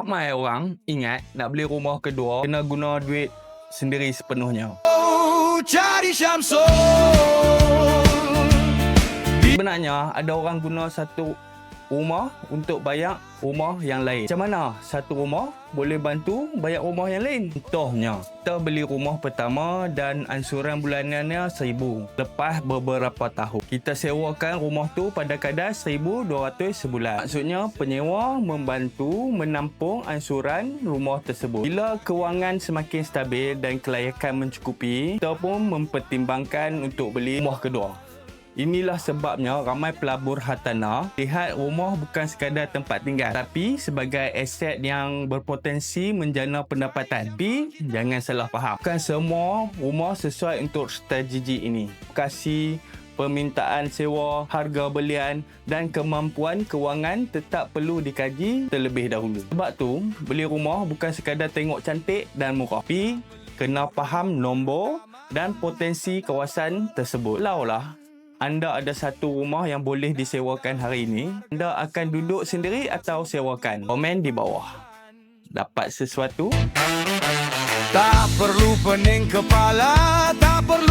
Ramai orang ingat nak beli rumah kedua kena guna duit sendiri sepenuhnya. Cari Syamsul. Sebenarnya ada orang guna satu rumah untuk bayar rumah yang lain. Macam mana satu rumah boleh bantu bayar rumah yang lain? Contohnya, kita beli rumah pertama dan ansuran bulanannya 1,000. Lepas beberapa tahun, kita sewakan rumah tu pada kadar 1,200 sebulan. Maksudnya penyewa membantu menampung ansuran rumah tersebut. Bila kewangan semakin stabil dan kelayakan mencukupi, kita pun mempertimbangkan untuk beli rumah kedua. Inilah sebabnya ramai pelabur hartanah lihat rumah bukan sekadar tempat tinggal, tapi sebagai aset yang berpotensi menjana pendapatan. Tapi jangan salah faham, bukan semua rumah sesuai untuk strategi ini. Lokasi, permintaan sewa, harga belian dan kemampuan kewangan tetap perlu dikaji terlebih dahulu. Sebab tu, beli rumah bukan sekadar tengok cantik dan murah, tapi kena faham nombor dan potensi kawasan tersebut. Kalaulah anda ada satu rumah yang boleh disewakan hari ini, anda akan duduk sendiri atau sewakan? Komen di bawah. Dapat sesuatu? Tak perlu pening kepala, tak perlu